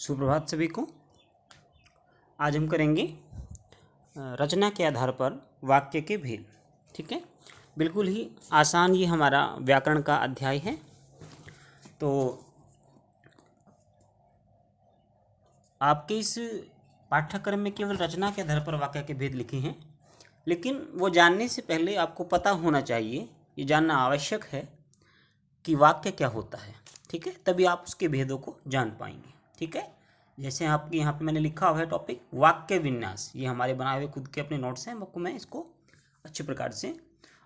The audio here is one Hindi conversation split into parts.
सुप्रभात सभी को। आज हम करेंगे रचना के आधार पर वाक्य के भेद। ठीक है, बिल्कुल ही आसान ये हमारा व्याकरण का अध्याय है। तो आपके इस पाठ्यक्रम में केवल रचना के आधार पर वाक्य के भेद लिखे हैं, लेकिन वो जानने से पहले आपको पता होना चाहिए, ये जानना आवश्यक है कि वाक्य क्या होता है। ठीक है, तभी आप उसके भेदों को जान पाएंगे। ठीक है, जैसे आपके यहाँ पे मैंने लिखा हुआ है टॉपिक वाक्य विन्यास, ये हमारे बनाए हुए खुद के अपने नोट्स हैं, आपको मैं इसको अच्छे प्रकार से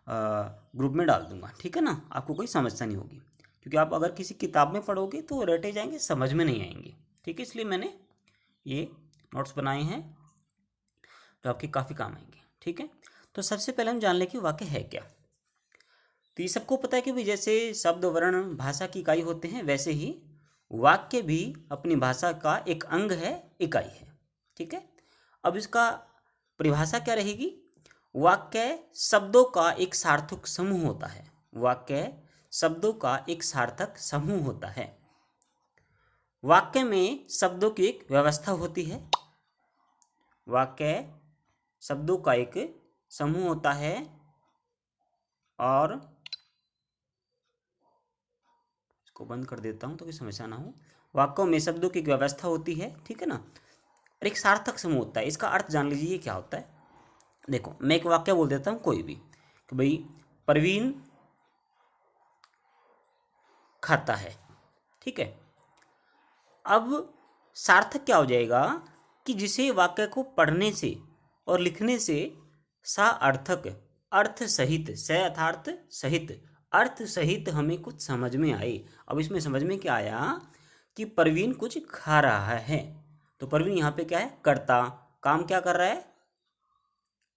ग्रुप में डाल दूंगा। ठीक है ना, आपको कोई समस्या नहीं होगी, क्योंकि आप अगर किसी किताब में पढ़ोगे तो रटे जाएंगे, समझ में नहीं आएंगे। ठीक है, इसलिए मैंने ये नोट्स बनाए हैं जो आपके काफ़ी काम आएंगे। ठीक है, तो सबसे पहले हम जान लें कि वाक्य है क्या। तो ये सबको पता है कि भाई जैसे शब्द वर्ण भाषा की इकाई होते हैं, वैसे ही वाक्य भी अपनी भाषा का एक अंग है, इकाई है। ठीक है, अब इसका परिभाषा क्या रहेगी। वाक्य शब्दों का एक सार्थक समूह होता है। वाक्य शब्दों का एक सार्थक समूह होता है। वाक्य में शब्दों की एक व्यवस्था होती है। वाक्य शब्दों का एक समूह होता है और को बंद कर देता हूँ तो कोई समस्या ना हो। वाक्यों में शब्दों की एक व्यवस्था होती है। ठीक है ना, और एक सार्थक समूह होता है। इसका अर्थ जान लीजिए क्या होता है। देखो, मैं एक वाक्य बोल देता हूँ कोई भी कि भाई प्रवीण खाता है। ठीक है, अब सार्थक क्या हो जाएगा कि जिसे वाक्य को पढ़ने से और लिखने से सार्थक अर्थ सहित, स अर्थार्थ सहित, अर्थ सहित हमें कुछ समझ में आए। अब इसमें समझ में क्या आया कि प्रवीण कुछ खा रहा है। तो प्रवीण यहाँ पे क्या है, कर्ता, काम क्या कर रहा है,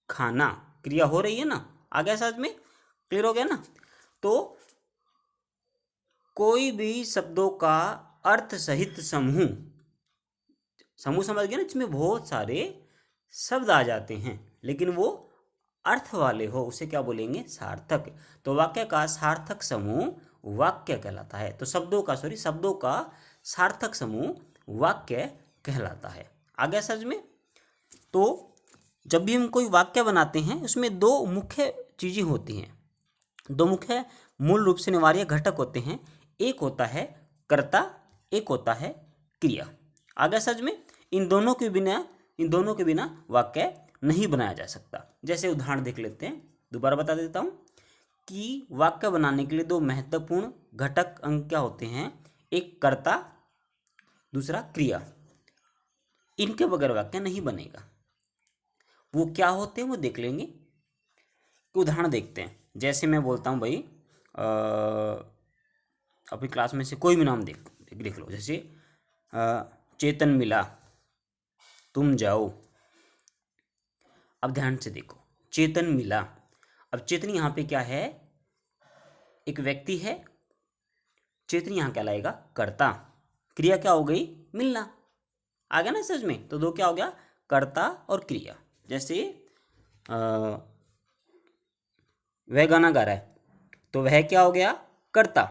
खाना, क्रिया हो रही है ना। आ गया समझ में, क्लियर हो गया ना। तो कोई भी शब्दों का अर्थ सहित समूह, समूह समझ गए ना, जिसमें बहुत सारे शब्द आ जाते हैं लेकिन वो अर्थ वाले हो, उसे क्या बोलेंगे, सार्थक। तो वाक्य का सार्थक समूह वाक्य कहलाता है। तो शब्दों का सार्थक समूह वाक्य कहलाता है। आ गया समझ में। तो जब भी हम कोई वाक्य बनाते हैं उसमें दो मुख्य चीजें होती हैं, दो मुख्य मूल रूप से अनिवार्य घटक होते हैं। एक होता है कर्ता, एक होता है क्रिया। आ गया समझ में। इन दोनों के बिना वाक्य नहीं बनाया जा सकता। जैसे उदाहरण देख लेते हैं, दोबारा बता देता हूं कि वाक्य बनाने के लिए दो महत्वपूर्ण घटक अंग क्या होते हैं, एक कर्ता, दूसरा क्रिया। इनके बगैर वाक्य नहीं बनेगा। वो क्या होते हैं वो देख लेंगे। उदाहरण देखते हैं, जैसे मैं बोलता हूं भाई अपनी क्लास में से कोई भी नाम लिख लो। जैसे चेतन मिला, तुम जाओ। अब ध्यान से देखो, चेतन मिला। अब चेतन यहां पे क्या है, एक व्यक्ति है। चेतन यहां क्या लाएगा, कर्ता। क्रिया क्या हो गई, मिलना। आ गया ना समझ में। तो दो क्या हो गया, कर्ता और क्रिया। जैसे वह गाना गा रहा है, तो वह क्या हो गया, कर्ता।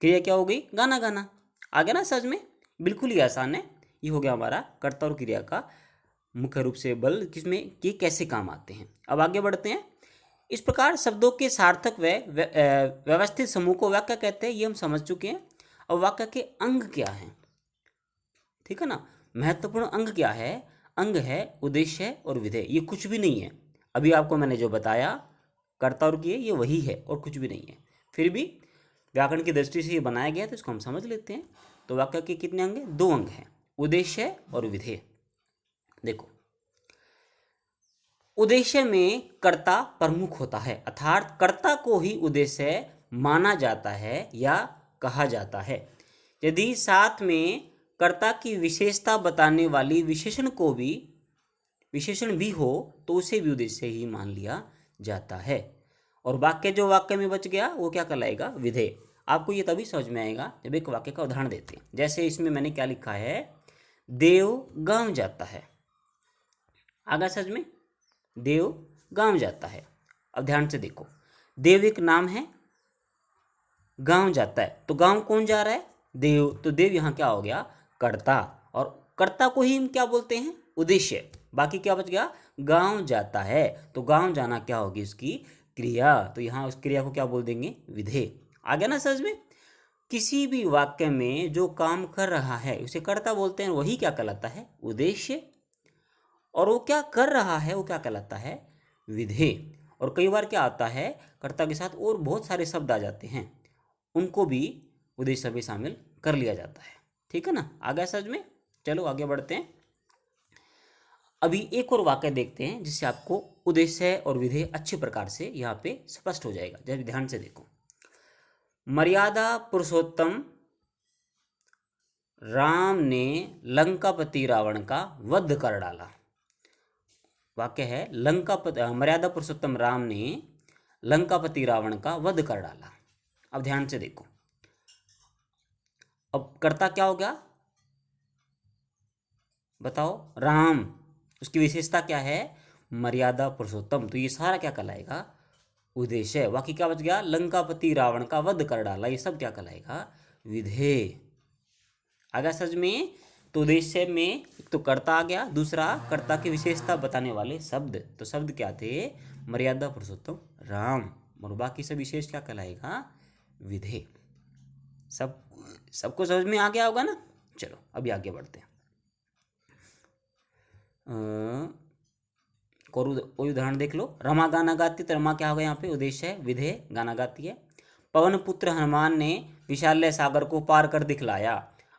क्रिया क्या हो गई, गाना गाना। आ गया ना समझ में। बिल्कुल ही आसान है। ये हो गया हमारा कर्ता और क्रिया का मुख्य रूप से बल, किसमें कि कैसे काम आते हैं। अब आगे बढ़ते हैं। इस प्रकार शब्दों के सार्थक व व्यवस्थित समूह को वाक्य कहते हैं, ये हम समझ चुके हैं। अब वाक्य के अंग क्या हैं, ठीक है ना। महत्वपूर्ण अंग क्या है, अंग है उद्देश्य और विधेय। ये कुछ भी नहीं है। अभी आपको मैंने जो बताया कर्ता और क्रिया, ये वही है और कुछ भी नहीं है। फिर भी व्याकरण की दृष्टि से ये बनाया गया, तो इसको हम समझ लेते हैं। तो वाक्य के कितने अंग हैं, दो अंग हैं, उद्देश्य और विधेय। देखो, उद्देश्य में कर्ता प्रमुख होता है, अर्थात कर्ता को ही उद्देश्य माना जाता है या कहा जाता है। यदि साथ में कर्ता की विशेषता बताने वाली विशेषण भी हो तो उसे भी उद्देश्य ही मान लिया जाता है। और जो वाक्य में बच गया वो क्या कहलाएगा, विधेय। आपको ये तभी समझ में आएगा जब एक वाक्य का उदाहरण देते हैं। जैसे इसमें मैंने क्या लिखा है, देव गांव जाता है। आगा सच में, देव गांव जाता है। अब ध्यान से देखो, देव एक नाम है, गांव जाता है। तो गांव कौन जा रहा है, देव, तो देव यहाँ क्या हो गया, कर्ता, और कर्ता को ही हम क्या बोलते हैं, उद्देश्य। बाकी क्या बच गया, गांव जाता है, तो गांव जाना क्या होगी उसकी क्रिया, तो यहाँ उस क्रिया को क्या बोल देंगे, विधेय। आ गया ना समझ में। किसी भी वाक्य में जो काम कर रहा है उसे कर्ता बोलते हैं, वही क्या कहलाता है, उद्देश्य, और वो क्या कर रहा है वो क्या कहलाता है, विधेय। और कई बार क्या आता है, कर्ता के साथ और बहुत सारे शब्द आ जाते हैं, उनको भी उद्देश्य में शामिल कर लिया जाता है। ठीक है ना, आ गया समझ में। चलो आगे बढ़ते हैं। अभी एक और वाक्य देखते हैं जिससे आपको उद्देश्य और विधेय अच्छे प्रकार से यहाँ पे स्पष्ट हो जाएगा। जब ध्यान से देखो, मर्यादा पुरुषोत्तम राम ने लंकापति रावण का वध कर डाला। वाक्य है मर्यादा पुरुषोत्तम राम ने लंकापति रावण का वध कर डाला। अब ध्यान से देखो, अब कर्ता क्या हो गया, बताओ, राम, उसकी विशेषता क्या है, मर्यादा पुरुषोत्तम, तो ये सारा क्या कहलाएगा, उद्देश्य। बाकी क्या बच गया, लंकापति रावण का वध कर डाला, ये सब क्या कहलाएगा, विधेय। आगे सच में, तो उद्देश्य में एक तो कर्ता आ गया, दूसरा कर्ता की विशेषता बताने वाले शब्द, तो शब्द क्या थे, मर्यादा पुरुषोत्तम राम, और बाकी सब विशेष क्या कहलाएगा, विधेय। सबको समझ में आ गया होगा ना। चलो अभी आगे बढ़ते हैं। कोई उदाहरण देख लो। रमा गाना गाती, तो रमा क्या होगा यहाँ पे, उद्देश्य है, विधेय, गाना गाती है। पवन पुत्र हनुमान ने विशाल्य सागर को पार कर दिखलाया।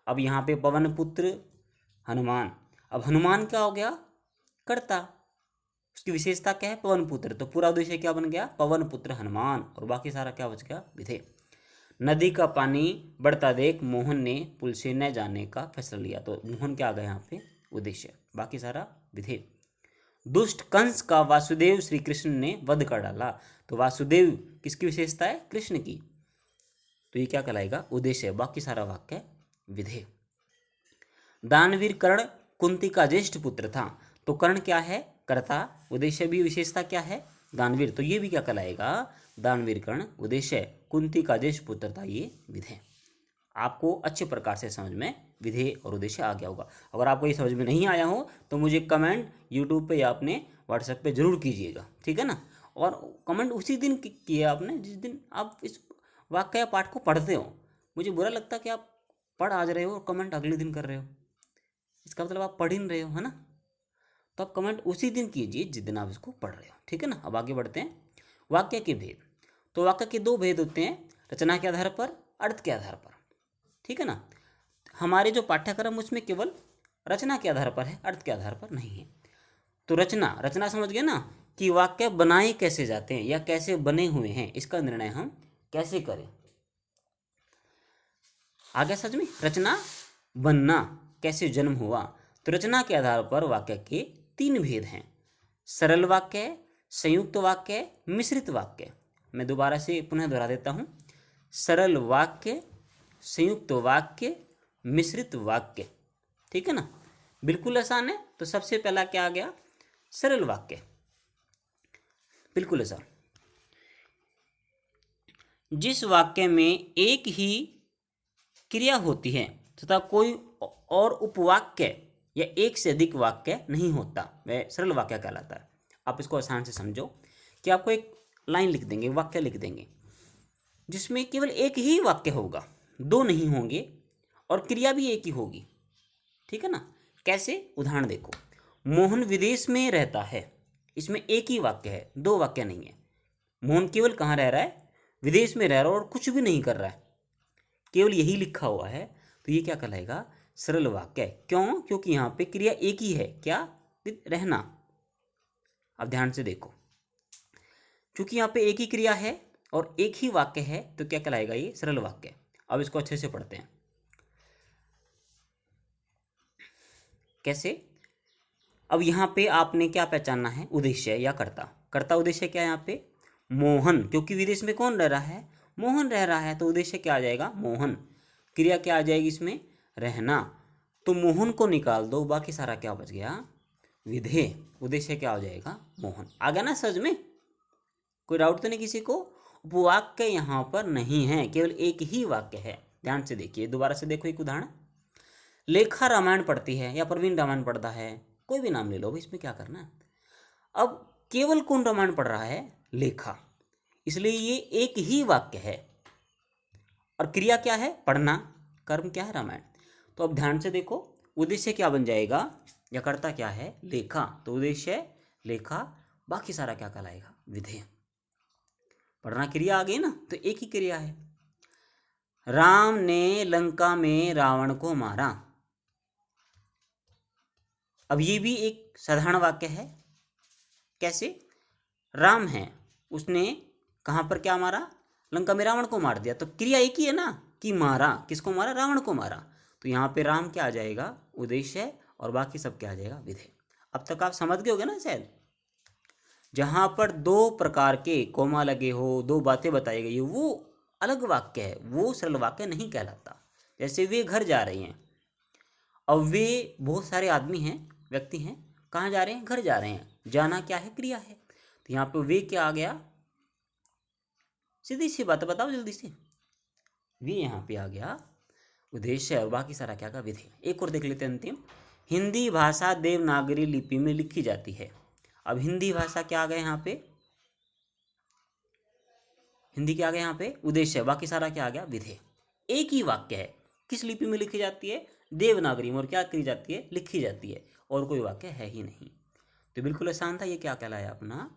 अब यहाँ पे पवन पुत्र हनुमान, अब हनुमान क्या हो गया, कर्ता, उसकी विशेषता क्या है, पवन पुत्र, तो पूरा उद्देश्य क्या बन गया, पवन पुत्र हनुमान, और बाकी सारा क्या बच गया, विधेय। नदी का पानी बढ़ता देख मोहन ने पुल से न जाने का फैसला लिया, तो मोहन क्या आ गया यहाँ पे, उद्देश्य, बाकी सारा विधेय। दुष्ट कंस का वासुदेव श्री कृष्ण ने वध कर डाला, तो वासुदेव किसकी विशेषता है, कृष्ण की, तो ये क्या कहलाएगा, उद्देश्य, बाकी सारा वाक्य विधेय। दानवीर कर्ण कुंती का ज्येष्ठ पुत्र था, तो कर्ण क्या है, कर्ता, उद्देश्य भी विशेषता क्या है, दानवीर, तो ये भी क्या कहलाएगा, दानवीर कर्ण, उद्देश्य, कुंती का ज्येष्ठ पुत्र था, ये विधेय। आपको अच्छे प्रकार से समझ में विधेय और उद्देश्य आ गया होगा। अगर आपको ये समझ में नहीं आया हो तो मुझे कमेंट यूट्यूब पे या अपने व्हाट्सएप पे जरूर कीजिएगा, ठीक है ना। और कमेंट उसी दिन किया आपने जिस दिन आप इस वाक्य या पाठ को पढ़ते हो। मुझे बुरा लगता कि आप पढ़ आज रहे हो और कमेंट अगले दिन कर रहे हो, इसका मतलब आप पढ़ ही नहीं रहे हो, है ना। तो आप कमेंट उसी दिन कीजिए जिस दिन आप इसको पढ़ रहे हो, ठीक है ना। अब आगे बढ़ते हैं। वाक्य के भेद, तो वाक्य के दो भेद होते हैं, रचना के आधार पर, अर्थ के आधार पर, ठीक है ना। हमारे जो पाठ्यक्रम उसमें केवल रचना के आधार पर है, अर्थ के आधार पर नहीं है। तो रचना समझ गए ना, कि वाक्य बनाए कैसे जाते हैं या कैसे बने हुए हैं, इसका निर्णय हम कैसे करें। आगे सच में, रचना बनना, कैसे जन्म हुआ, तो रचना के आधार पर वाक्य के तीन भेद हैं, सरल वाक्य, संयुक्त वाक्य, मिश्रित वाक्य। मैं दोबारा से पुनः दोहरा देता हूँ, सरल वाक्य, संयुक्त वाक्य, मिश्रित वाक्य, ठीक है ना। बिल्कुल आसान है। तो सबसे पहला क्या आ गया, सरल वाक्य, बिल्कुल आसान। जिस वाक्य में एक ही क्रिया होती है तथा कोई और उपवाक्य या एक से अधिक वाक्य नहीं होता, वह सरल वाक्य कहलाता है। आप इसको आसान से समझो कि आपको एक लाइन लिख देंगे, वाक्य लिख देंगे, जिसमें केवल एक ही वाक्य होगा, दो नहीं होंगे, और क्रिया भी एक ही होगी, ठीक है ना। कैसे, उदाहरण देखो, मोहन विदेश में रहता है, इसमें एक ही वाक्य है, दो वाक्य नहीं है। मोहन केवल कहाँ रह रहा है, विदेश में रह रहा है और कुछ भी नहीं कर रहा है, केवल यही लिखा हुआ है, तो ये क्या कहलाएगा, सरल वाक्य। क्यों, क्योंकि यहाँ पे क्रिया एक ही है, क्या, रहना। अब ध्यान से देखो, क्योंकि यहाँ पे एक ही क्रिया है और एक ही वाक्य है, तो क्या कहलाएगा, ये सरल वाक्य। अब इसको अच्छे से पढ़ते हैं। कैसे, अब यहाँ पे आपने क्या पहचानना है, उद्देश्य या कर्ता। कर्ता उद्देश्य क्या है यहाँ पे, मोहन, क्योंकि विदेश में कौन रह रहा है, मोहन रह रहा है, तो उद्देश्य क्या आ जाएगा, मोहन। क्रिया क्या आ जाएगी इसमें, रहना, तो मोहन को निकाल दो, बाकी सारा क्या बच गया, विधेय। उद्देश्य क्या हो जाएगा, मोहन। आ गया ना समझ में, कोई डाउट तो नहीं किसी को। उपवाक्य यहाँ पर नहीं है, केवल एक ही वाक्य है, ध्यान से देखिए, दोबारा से देखो एक उदाहरण। लेखा रामायण पढ़ती है या प्रवीण रामायण पढ़ता है, कोई भी नाम ले लो, इसमें क्या करना है। अब केवल कौन रामायण पढ़ रहा है? लेखा। इसलिए ये एक ही वाक्य है और क्रिया क्या है? पढ़ना। कर्म क्या है? रामायण। तो अब ध्यान से देखो, उद्देश्य क्या बन जाएगा या कर्ता क्या है? लेखा। तो उद्देश्य लेखा, बाकी सारा क्या कहलाएगा? विधेय। पढ़ना क्रिया आ गई ना, तो एक ही क्रिया है। राम ने लंका में रावण को मारा। अब ये भी एक साधारण वाक्य है। कैसे? राम है, उसने कहाँ पर क्या मारा? लंका में रावण को मार दिया। तो क्रिया एक ही है ना, कि मारा। किसको मारा? रावण को मारा। तो यहाँ पे राम क्या आ जाएगा? उद्देश्य, और बाकी सब क्या आ जाएगा? विधेय। अब तक आप समझ गए होगे ना शायद। जहाँ पर दो प्रकार के कोमा लगे हो, दो बातें बताई गई हो, वो अलग वाक्य है, वो सरल वाक्य नहीं कहलाता। जैसे वे घर जा रहे हैं, अब वे बहुत सारे आदमी हैं, व्यक्ति हैं, कहाँ जा रहे हैं? घर जा रहे हैं। जाना क्या है? क्रिया है। तो यहाँ पे वे क्या आ गया? सीधी सी बात बताओ जल्दी से। वे यहाँ पे आ गया उद्देश्य है, और बाकी सारा क्या का? विधेय। एक और देख लेते हैं अंतिम। हिंदी भाषा देवनागरी लिपि में लिखी जाती है। अब हिंदी भाषा क्या आ गया यहाँ पे? हिंदी क्या आ गया यहाँ पे? उद्देश्य है, बाकी सारा क्या आ गया? विधेय। एक ही वाक्य है। किस लिपि में लिखी जाती है? देवनागरी में। और क्या करी जाती है? लिखी जाती है। और कोई वाक्य है ही नहीं। तो बिल्कुल आसान था। ये क्या कहलाया अपना?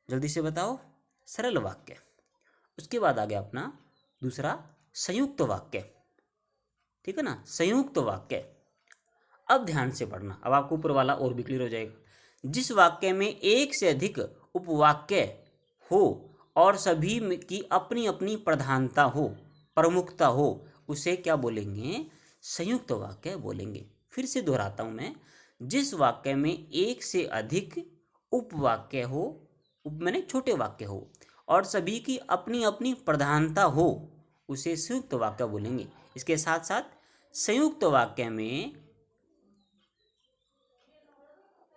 जल्दी से बताओ। सरल वाक्य। उसके बाद आ गया अपना दूसरा संयुक्त वाक्य। ठीक है ना, संयुक्त वाक्य। अब ध्यान से पढ़ना, अब आपको ऊपर वाला और भी क्लियर हो जाएगा। जिस वाक्य में एक से अधिक उपवाक्य हो और सभी की अपनी अपनी प्रधानता हो, प्रमुखता हो, उसे क्या बोलेंगे? संयुक्त वाक्य बोलेंगे। फिर से दोहराता हूं मैं। जिस वाक्य में एक से अधिक उपवाक्य हो, उप मैंने छोटे वाक्य हो, और सभी की अपनी अपनी प्रधानता हो, उसे संयुक्त वाक्य बोलेंगे। इसके साथ साथ संयुक्त वाक्य में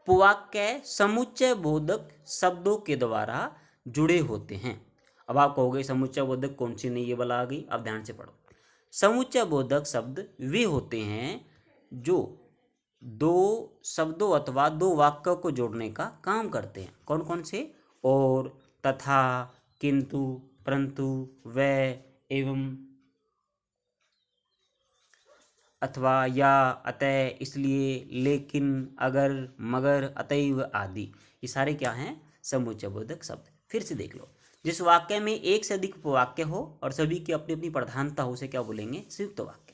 उपवाक्य समुच्चय बोधक शब्दों के द्वारा जुड़े होते हैं। अब आप कहोगे समुच्चय बोधक कौन सी? नहीं, ये वाला आ गई। अब ध्यान से पढ़ो। समुच्चय बोधक शब्द वे होते हैं जो दो शब्दों अथवा दो वाक्यों को जोड़ने का काम करते हैं। कौन कौन से? और, तथा, किंतु, परंतु, वह, एवं, अथवा, या, अतः, इसलिए, लेकिन, अगर, मगर, अतएव आदि। ये सारे क्या हैं? समुच्चय बोधक शब्द। फिर से देख लो। जिस वाक्य में एक से अधिक उपवाक्य हो और सभी की अपनी अपनी प्रधानता हो, उसे क्या बोलेंगे? संयुक्त वाक्य।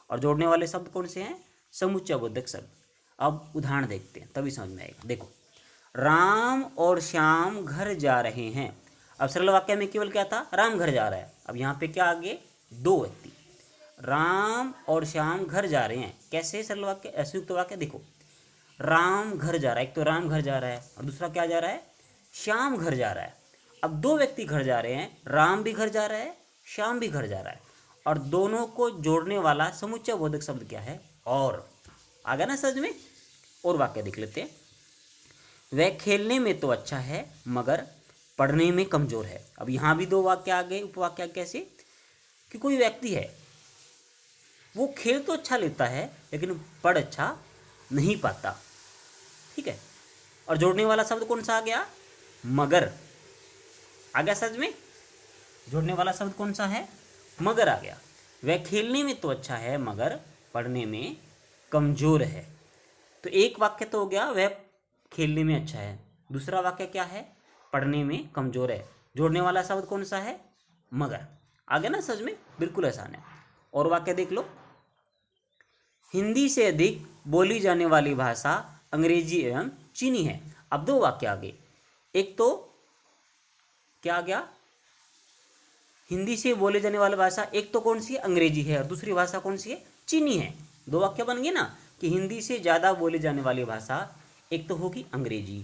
और जोड़ने वाले शब्द कौन से हैं? समुच्चय बोधक शब्द। अब उदाहरण देखते हैं, तभी समझ में आएगा। देखो, राम और श्याम घर जा रहे हैं। अब सरल वाक्य में केवल क्या था? राम घर जा रहा है। अब यहाँ पे क्या आगे? दो व्यक्ति, राम और श्याम घर जा रहे हैं। कैसे सरल वाक्य? संयुक्त वाक्य। देखो, राम घर जा रहा है, एक तो राम घर जा रहा है और दूसरा क्या जा रहा है? श्याम घर जा रहा है। अब दो व्यक्ति घर जा रहे हैं, राम भी घर जा रहा है, श्याम भी घर जा रहा है, और दोनों को जोड़ने वाला समुच्चय बोधक शब्द क्या है? और। आ गया ना समझ में? और वाक्य देख लेते हैं। वह खेलने में तो अच्छा है मगर पढ़ने में कमजोर है। अब यहाँ भी दो वाक्य आ गए, उपवाक्य। कैसे? कि कोई व्यक्ति है, वो खेल तो अच्छा लेता है लेकिन पढ़ अच्छा नहीं पाता। ठीक है। और जोड़ने वाला शब्द कौन सा आ गया? मगर। आ गया सच में? जोड़ने वाला शब्द कौन सा है? मगर आ गया। वह खेलने में तो अच्छा है मगर पढ़ने में कमजोर है। तो एक वाक्य तो हो गया, वह खेलने में अच्छा है। दूसरा वाक्य क्या है? पढ़ने में कमजोर है। जोड़ने वाला शब्द कौन सा है? मगर। आ गया ना समझ में? बिल्कुल आसान है। और वाक्य देख लो। हिंदी से अधिक बोली जाने वाली भाषा अंग्रेजी एवं चीनी है। अब दो वाक्य आ गए। एक तो क्या आ गया? हिंदी से बोले जाने वाली भाषा एक तो कौन सी है? अंग्रेजी है, और दूसरी भाषा कौन सी है? चीनी है। दो वाक्य बन गए ना, कि हिंदी से ज़्यादा बोली जाने वाली भाषा एक तो होगी अंग्रेजी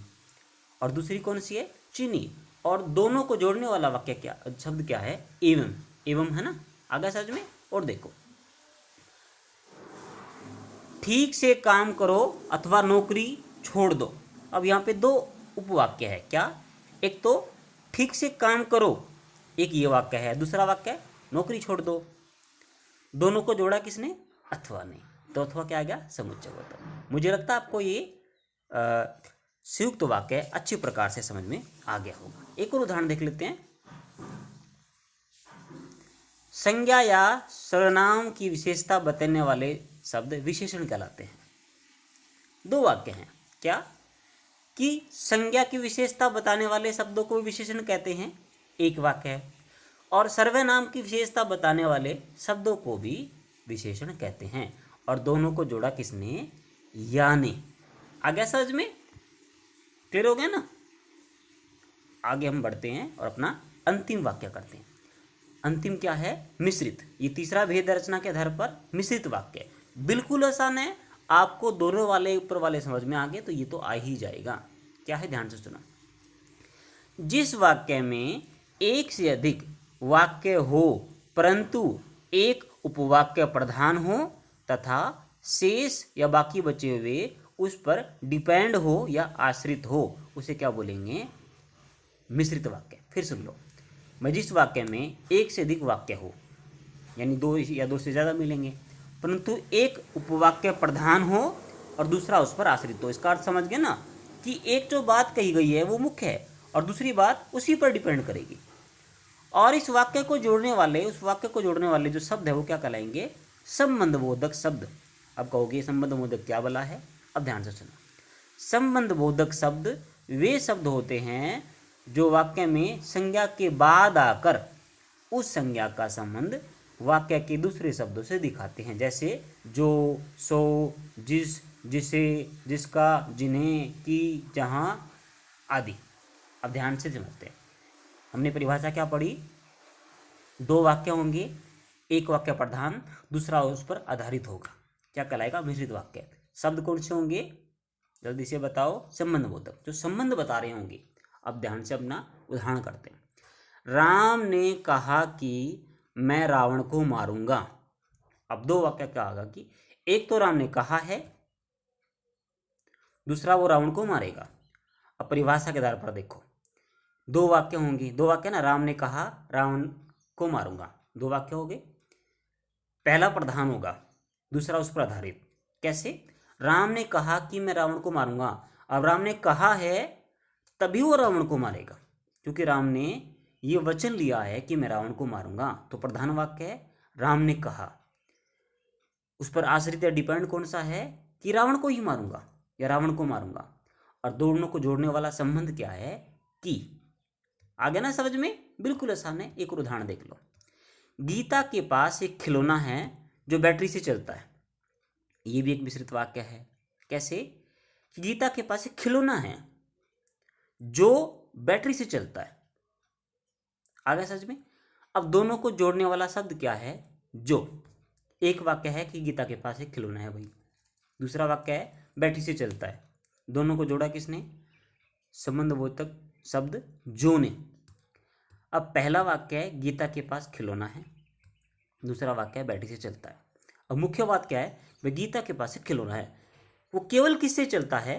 और दूसरी कौन सी है? चीनी। और दोनों को जोड़ने वाला वाक्य क्या, शब्द क्या है? एवं। एवं है ना? आगे समझ में? और देखो, ठीक से काम करो अथवा नौकरी छोड़ दो। अब यहाँ पे दो उपवाक्य है। क्या? एक तो ठीक से काम करो, एक ये वाक्य है। दूसरा वाक्य है नौकरी छोड़ दो। दोनों को जोड़ा किसने? अथवा ने। तो अथवा क्या आ गया? समुच्चयबोधक। मुझे लगता है आपको ये संयुक्त वाक्य अच्छी प्रकार से समझ में आ गया होगा। एक और उदाहरण देख लेते हैं। संज्ञा या सर्वनाम की विशेषता बताने वाले शब्द विशेषण कहलाते हैं। दो वाक्य हैं। क्या? कि संज्ञा की विशेषता बताने वाले शब्दों को विशेषण कहते हैं, एक वाक्य है, और सर्वनाम की विशेषता बताने वाले शब्दों को भी विशेषण कहते हैं, और दोनों को जोड़ा किसने? या ने। आ गया समझ में? क्लियर हो गया ना? आगे हम बढ़ते हैं और अपना अंतिम वाक्य करते हैं। अंतिम क्या है? मिश्रित। ये तीसरा भेद रचना के आधार पर मिश्रित वाक्य बिल्कुल आसान है। आपको दोनों वाले ऊपर वाले समझ में आ गए तो ये तो आ ही जाएगा। क्या है? ध्यान से सुना। जिस वाक्य में एक से अधिक वाक्य हो परंतु एक उपवाक्य प्रधान हो तथा शेष या बाकी बचे हुए उस पर डिपेंड हो या आश्रित हो, उसे क्या बोलेंगे? मिश्रित वाक्य। फिर सुन लो। मैं जिस वाक्य में एक से अधिक वाक्य हो, यानी दो या दो से ज़्यादा मिलेंगे, परंतु एक उपवाक्य प्रधान हो और दूसरा उस पर आश्रित हो। इसका अर्थ समझ गए ना कि एक जो बात कही गई है वो मुख्य है और दूसरी बात उसी पर डिपेंड करेगी, और इस वाक्य को जोड़ने वाले, उस वाक्य को जोड़ने वाले जो शब्द है वो क्या कहलाएंगे? संबंधबोधक शब्द। अब कहोगे संबंधबोधक क्या बला है? अब ध्यान से सुनो। संबंधबोधक शब्द वे शब्द होते हैं जो वाक्य में संज्ञा के बाद आकर उस संज्ञा का संबंध वाक्य के दूसरे शब्दों से दिखाते हैं, जैसे जो, सो, जिस, जिसे, जिसका, जिन्हें, की, जहाँ आदि। अब ध्यान से समझते हैं। हमने परिभाषा क्या पढ़ी? दो वाक्य होंगे, एक वाक्य प्रधान, दूसरा उस पर आधारित होगा, क्या कहलाएगा? मिश्रित वाक्य। शब्द कौन से होंगे? जल्दी से बताओ। संबंधबोधक, जो संबंध बता रहे होंगे। अब ध्यान से अपना उदाहरण करते हैं। राम ने कहा कि मैं रावण को मारूंगा। अब दो वाक्य क्या होगा कि एक तो राम ने कहा है, दूसरा वो रावण को मारेगा। अब परिभाषा के आधार पर देखो, दो वाक्य होंगे, दो वाक्य ना, राम ने कहा रावण को मारूंगा, दो वाक्य हो गए। पहला प्रधान होगा, दूसरा उस पर आधारित। कैसे? राम ने कहा कि मैं रावण को मारूंगा। अब राम ने कहा है तभी वो रावण को मारेगा, क्योंकि राम ने ये वचन लिया है कि मैं रावण को मारूंगा, तो प्रधान वाक्य है राम ने कहा। उस पर आश्रित या डिपेंड कौन सा है? कि रावण को ही मारूंगा या रावण को मारूंगा। और दोनों को जोड़ने वाला संबंध क्या है? कि। आ गया ना समझ में? बिल्कुल आसान है। एक और उदाहरण देख लो। गीता के पास एक खिलौना है जो बैटरी से चलता है। ये भी एक मिश्रित वाक्य है। कैसे? गीता के पास एक खिलौना है जो बैटरी से चलता है। आ गया समझ में? अब दोनों को जोड़ने वाला शब्द क्या है? जो। एक वाक्य है कि गीता के पास एक खिलौना है भाई, दूसरा वाक्य है बैटरी से चलता है। दोनों को जोड़ा किसने? संबंधबोधक शब्द जो ने। अब पहला वाक्य है गीता के पास खिलौना है, दूसरा वाक्य है बैटरी से चलता है। अब मुख्य बात क्या है? वह गीता के पास एक खिलौना है, वो केवल किससे चलता है?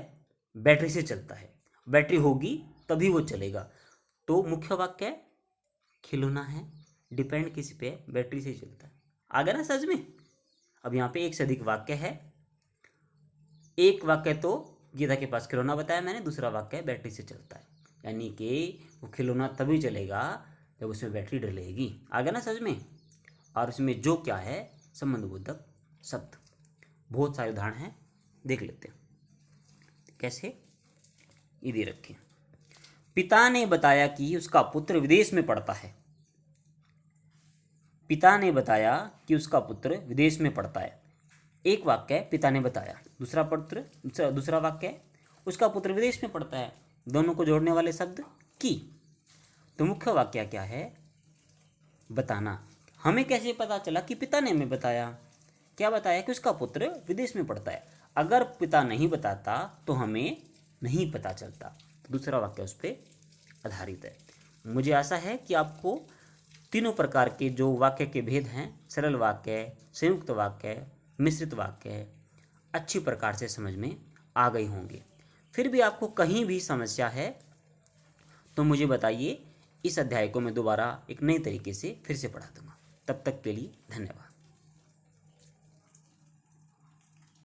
बैटरी से चलता है। बैटरी होगी तभी वो चलेगा। तो मुख्य वाक्य है खिलौना है, डिपेंड किस पे? बैटरी से चलता है। आ गया ना समझ में? अब यहाँ पे एक से अधिक वाक्य है। एक वाक्य तो गीता के पास खिलौना बताया मैंने, दूसरा वाक्य है बैटरी से चलता है, यानी कि वो खिलौना तभी चलेगा जब उसमें बैटरी डलेगी। आ गया ना समझ में? और उसमें जो क्या है? संबंधबोधक शब्द। बहुत सारे उदाहरण हैं, देख लेते हैं कैसे। ये दे रखें। पिता ने बताया कि उसका पुत्र विदेश में पढ़ता है। पिता ने बताया कि उसका पुत्र विदेश में पढ़ता है। एक वाक्य है पिता ने बताया, दूसरा वाक्य है उसका पुत्र विदेश में पढ़ता है। दोनों को जोड़ने वाले शब्द की। तो मुख्य वाक्य क्या है? बताना। हमें कैसे पता चला कि पिता ने हमें बताया? क्या बताया? कि उसका पुत्र विदेश में पढ़ता है। अगर पिता नहीं बताता तो हमें नहीं पता चलता। दूसरा वाक्य उस पर आधारित है। मुझे आशा है कि आपको तीनों प्रकार के जो वाक्य के भेद हैं, सरल वाक्य, संयुक्त वाक्य, मिश्रित वाक्य, अच्छी प्रकार से समझ में आ गई होंगे। फिर भी आपको कहीं भी समस्या है तो मुझे बताइए। इस अध्याय को मैं दोबारा एक नए तरीके से फिर से पढ़ा दूंगा। तब तक के लिए धन्यवाद।